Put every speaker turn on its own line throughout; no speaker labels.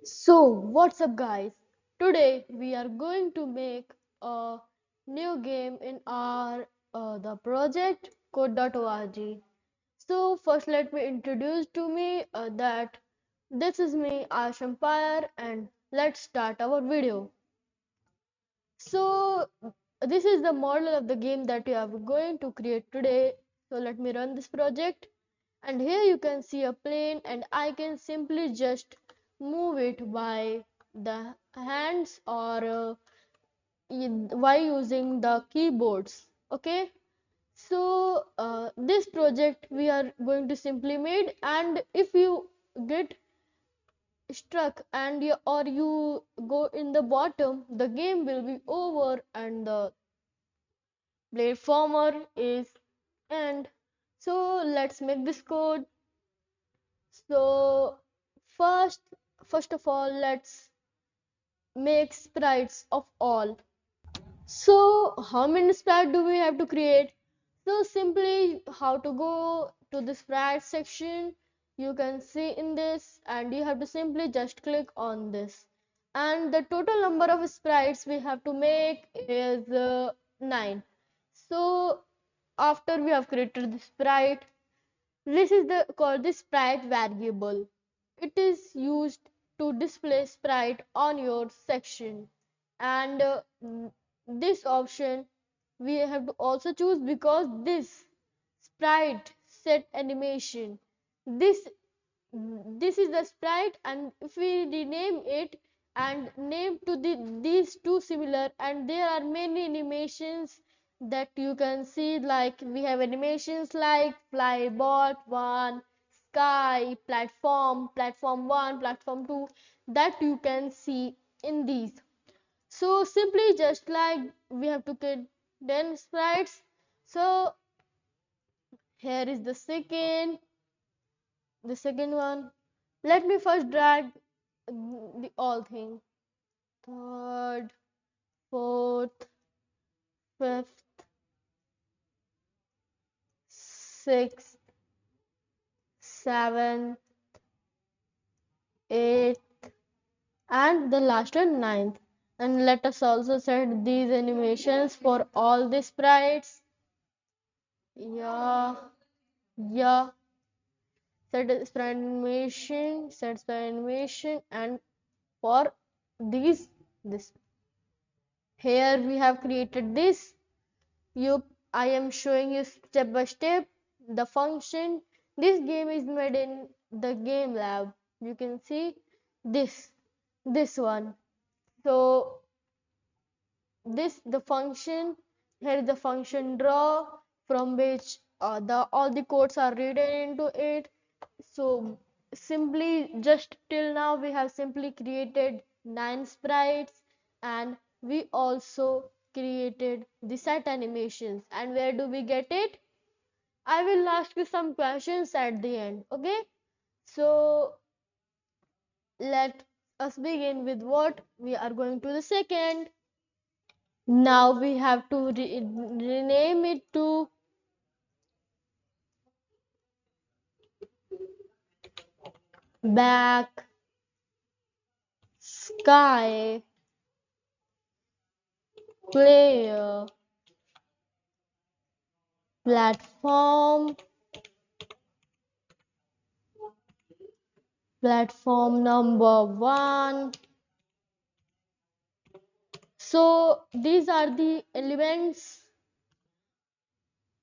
So, what's up, guys? Today we are going to make a new game in our the project code.org. So, first let me introduce to me that this is me, Ayush Empire, and let's start our video. So, this is the model of the game that we are going to create today. So, let me run this project. And here you can see a plane, and I can simply just move it by the hands or by using the keyboards. Okay, so this project we are going to simply made, and if you get struck and you go in the bottom, the game will be over and the platformer is end. So let's make this code. So first, first of all, let's make sprites of all. So how many sprites do we have to create? So simply how to go to the sprite section, you can see in this, and you have to simply just click on this. And the total number of sprites we have to make is 9. So after we have created the sprite, this is the called the sprite variable. It is used to display sprite on your section, and this option we have to also choose because this sprite set animation. This this is the sprite, and if we rename it and name to these two similar, and there are many animations that you can see, like we have animations like flybot 1, sky, platform 1, platform 2, that you can see in these. So simply just like we have to get 10 sprites. So here is the second one. Let me first drag the all thing. Third, fourth, fifth, sixth, seventh, eighth, and the last one, ninth. And let us also set these animations for all the sprites. Yeah, yeah. Set sprite animation, and for this. Here we have created this. I am showing you step by step the function. This game is made in the game lab. You can see this this one. So this the function. Here is the function draw, from which the all the codes are written into it. So simply just till now we have simply created 9 sprites, and we also created the set animations. And where do we get it? I will ask you some questions at the end. Okay, so let us begin with what we are going to the second. Now we have to rename it to back sky player platform platform number 1. So these are the elements.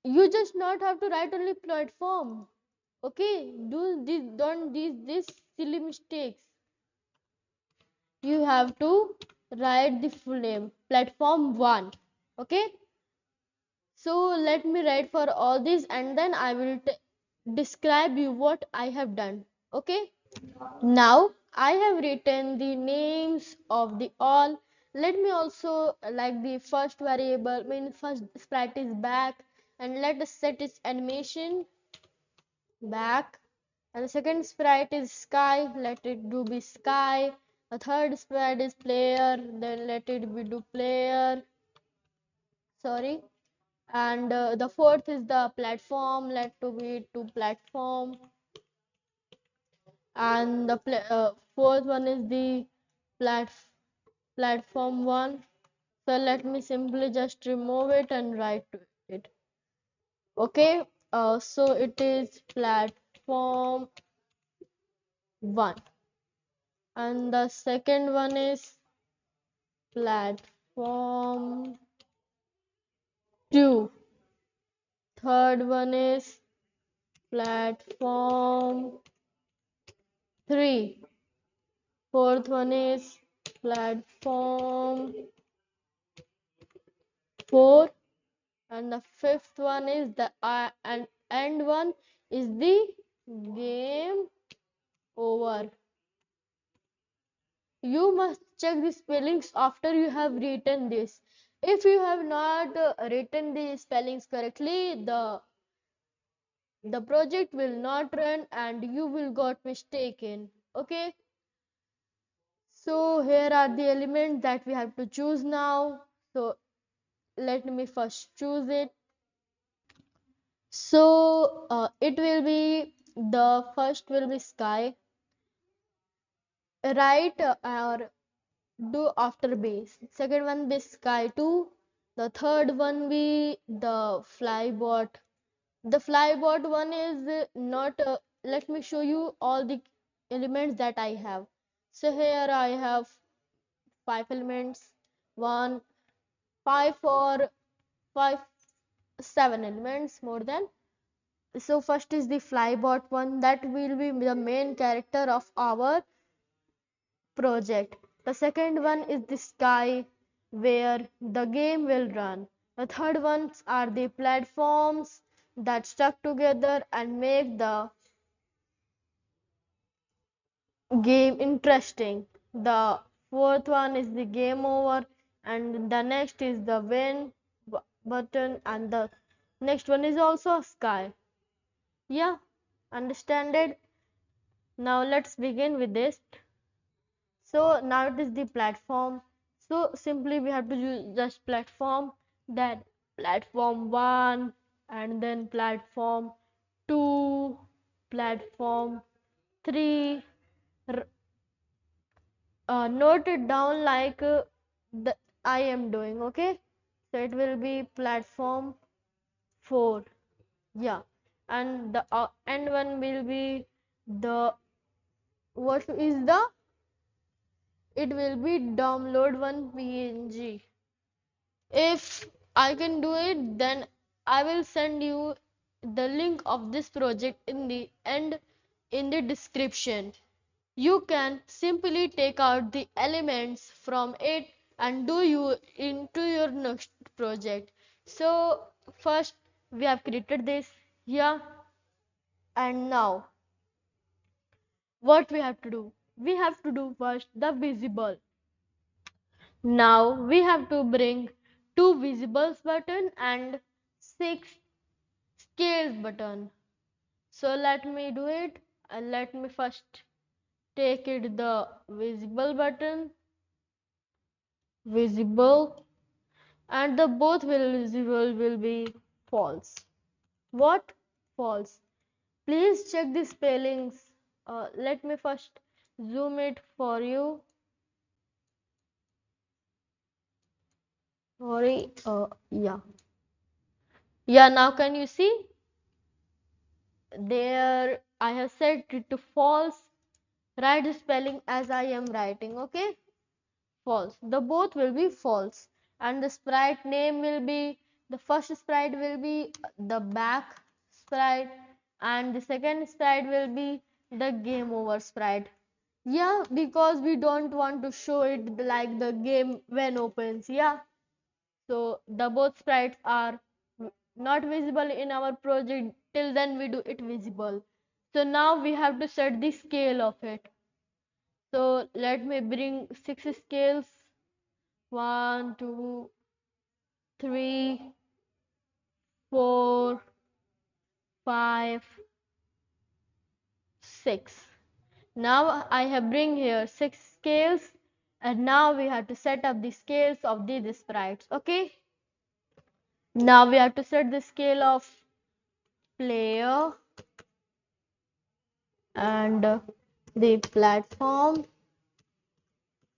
You just not have to write only platform. Okay, do this, don't these silly mistakes. You have to write the full name, platform 1. Okay, so let me write for all these, and then I will describe you what I have done. Okay, now I have written the names of the all. Let me also like the first variable, mean first sprite is back, and let us set its animation back. And the second sprite is sky, let it do be sky. The third sprite is player, then let it be do player. Sorry. And the fourth is the platform, let to be to platform. and the fourth one is the plat platform one. So let me simply just remove it and write to it. Okay, so it is platform one, and the second one is platform two. Third one is platform three. Fourth one is platform four, and the fifth one is the and end one is the game over. You must check the spellings after you have written this. If you have not written the spellings correctly, the project will not run and you will got mistaken. Okay, so here are the elements that we have to choose now. So let me first choose it. So it will be, the first will be sky, right, or do after base. Second one be sky 2. The third one be the flybot. The flybot one is not, let me show you all the elements that I have. So here I have 5 elements, 1, 5 or 5, 7 elements more than. So first is the flybot one, that will be the main character of our project. The second one is the sky, where the game will run. The third ones are the platforms that stuck together and make the game interesting. The fourth one is the game over, and the next is the win button, and the next one is also a sky. Yeah, understand it? Now let's begin with this. So now it is the platform. So simply we have to use just platform, then platform 1, and then platform 2, platform 3. Note it down like the I am doing, okay? So it will be platform 4. Yeah. And the end one will be the, what is the, it will be download one png. If I can do it, then I will send you the link of this project in the end, in the description. You can simply take out the elements from it and do you into your next project. So first we have created this. Yeah, and now what we have to do? We have to do first the visible. Now we have to bring 2 visibles button and 6 scales button. So let me do it. Let me first take it the visible button, visible, and the both will visible will be false. What? False. Please check the spellings. Let me first zoom it for you. Sorry. Yeah. Yeah, now can you see? There I have set it to false. Write the spelling as I am writing, okay? False. The both will be false. And the sprite name will be, the first sprite will be the back sprite, and the second sprite will be the game over sprite. Yeah, because we don't want to show it like the game when opens. Yeah. So the both sprites are not visible in our project, till then we do it visible. So now we have to set the scale of it. So let me bring 6 scales. 1, 2, 3, 4, 5, 6. Now I have bring here 6 scales, and now we have to set up the scales of these sprites. Okay. Now we have to set the scale of player and the platform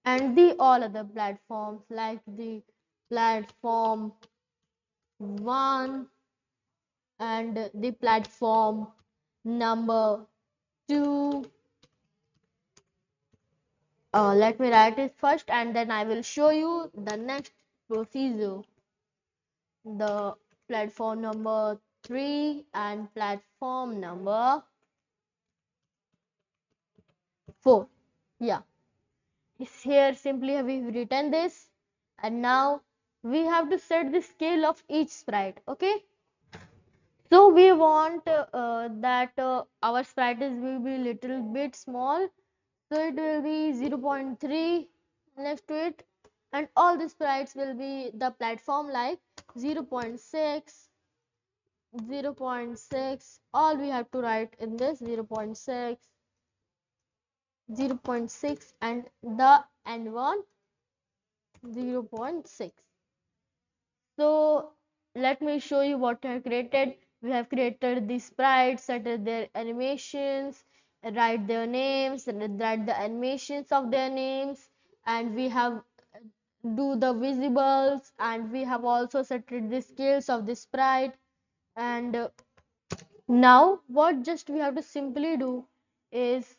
and the all other platforms like the platform 1 and the platform number 2. Let me write it first and then I will show you the next procedure. The platform number 3 and platform number 4. Yeah, it's here simply we've written this, and now we have to set the scale of each sprite. Okay, so we want that our sprite is will be little bit small, so it will be 0.3 next to it, and all the sprites will be the platform like 0.6, 0.6. All we have to write in this 0.6, 0.6, and the end one 0.6. So let me show you what I have created. We have created the sprites, set their animations, write their names, and write the animations of their names, and we have do the visibles, and we have also set the scales of the sprite. And now what just we have to simply do is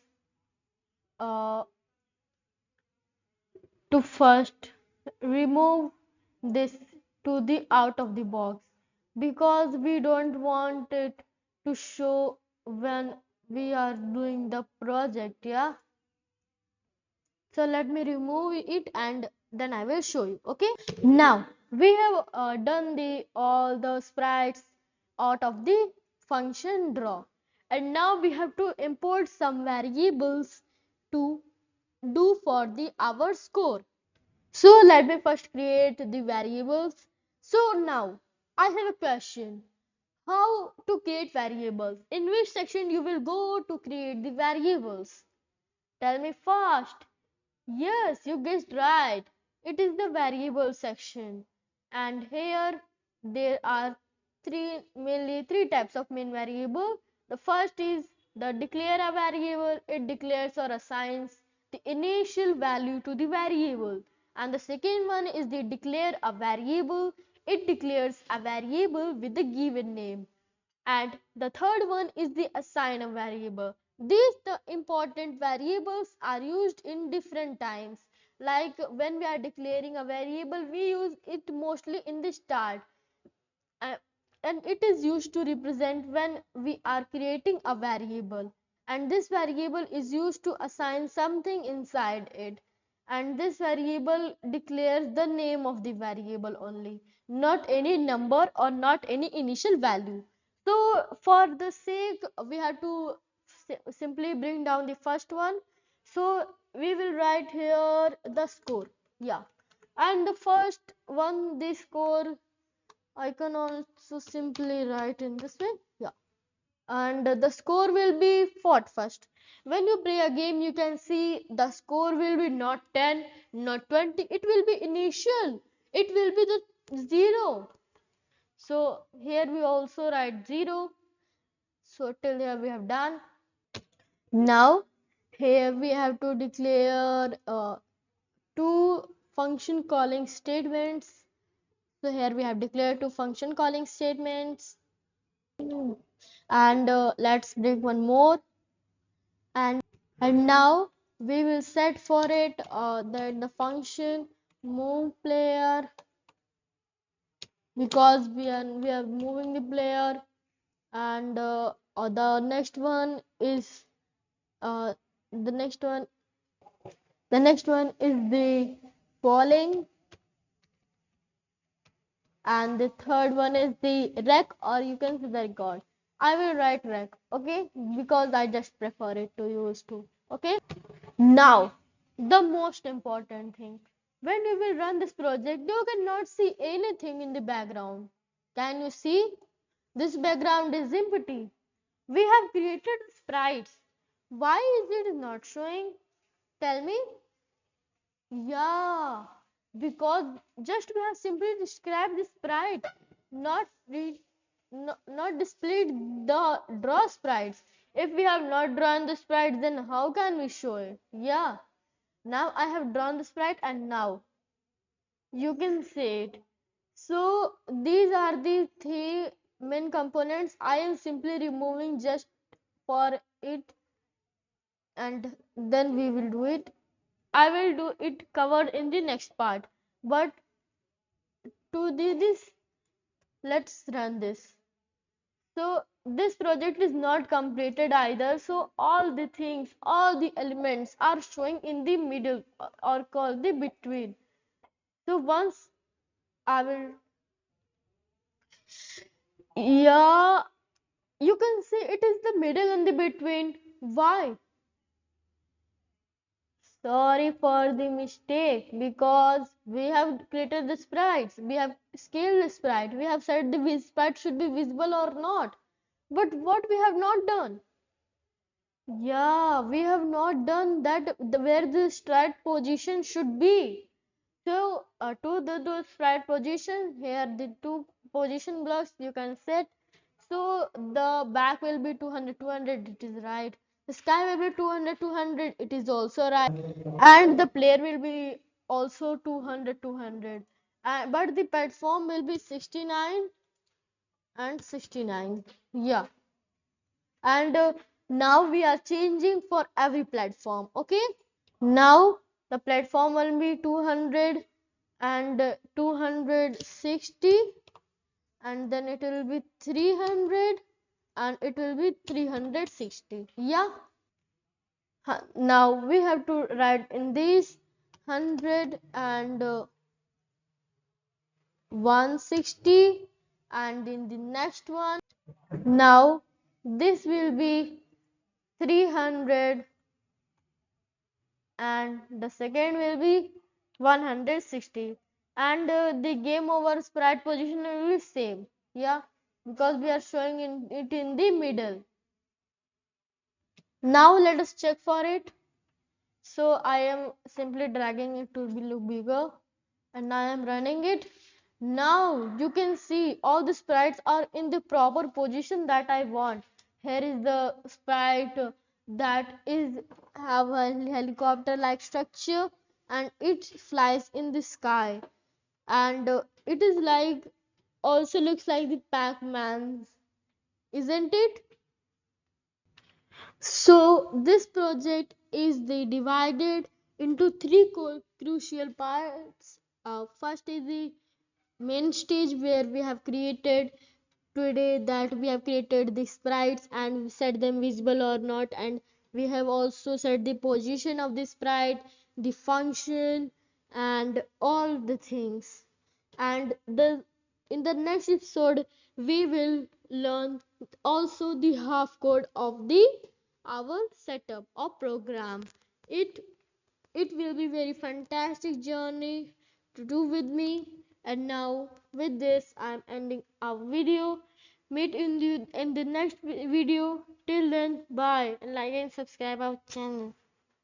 uh, to first remove this to the out of the box, because we don't want it to show when we are doing the project. Yeah, so let me remove it and then I will show you. Okay, now we have done the all the sprites out of the function draw, and now we have to import some variables to do for the our score. So let me first create the variables. So now I have a question. How to create variables? In which section you will go to create the variables? Tell me fast. Yes, you guessed right. It is the variable section. And here there are mainly three types of main variable. The first is the declare a variable. It declares or assigns the initial value to the variable. And the second one is the declare a variable. It declares a variable with the given name. And the third one is the assign a variable. These the important variables are used in different times. Like when we are declaring a variable, we use it mostly in the start, uh, and it is used to represent when we are creating a variable, and this variable is used to assign something inside it, and this variable declares the name of the variable only, not any number or not any initial value. So for the sake we have to simply bring down the first one, so we will write here the score. Yeah, and the first one, the score, I can also simply write in this way. Yeah. And the score will be fought first. When you play a game, you can see the score will be not 10, not 20. It will be initial. It will be the 0. So here we also write 0. So till here we have done. Now here we have to declare two function calling statements. So here we have declared two function calling statements. And let's bring one more, and now we will set for it that the function move player, because we are moving the player. And the next one is uh, the next one the next one is the falling, and the third one is the rec, or you can say the record. I will write rec, okay, because I just prefer it to use to. Okay, now the most important thing, when you will run this project you cannot see anything in the background. Can you see? This background is empty. We have created sprites. Why is it not showing? Tell me. Yeah, because just we have simply described the sprite, not not displayed the draw sprites. If we have not drawn the sprite, then how can we show it? Yeah, now I have drawn the sprite and now you can see it. So these are the three main components. I am simply removing just for it, and then we will do it. I will do it covered in the next part. But to do this, let's run this. So this project is not completed either. So all the things, all the elements are showing in the middle or called the between. So once I will, yeah, you can see it is the middle and the between. Why? Sorry for the mistake, because we have created the sprites, we have scaled the sprite, we have said the sprite should be visible or not. But what we have not done? Yeah, we have not done that where the sprite position should be. So to the sprite position, here the two position blocks you can set. So the back will be 200, 200, it is right. The sky will be 200, 200, it is also right. And the player will be also 200, 200. But the platform will be 69 and 69. Yeah. And now we are changing for every platform. Okay. Now the platform will be 200 and 260, and then it will be 300 and it will be 360. Yeah. Now we have to write in this 100 and 160, and in the next one, now this will be 300 and the second will be 160, and the game over sprite position will be same. Yeah, because we are showing it in the middle. Now let us check for it. So I am simply dragging it to look bigger, and I am running it. Now you can see all the sprites are in the proper position that I want. Here is the sprite that is have a helicopter like structure, and it flies in the sky, and it is like also looks like the Pac-Man, isn't it? So this project is divided into three crucial parts. First is the main stage where we have created today, that we have created the sprites and set them visible or not, and we have also set the position of the sprite, the function, and all the things. And the in the next episode we will learn also the half code of the our setup or program. It it will be very fantastic journey to do with me. And now with this I'm ending our video. Meet in the next video. Till then, bye, and like and subscribe our channel.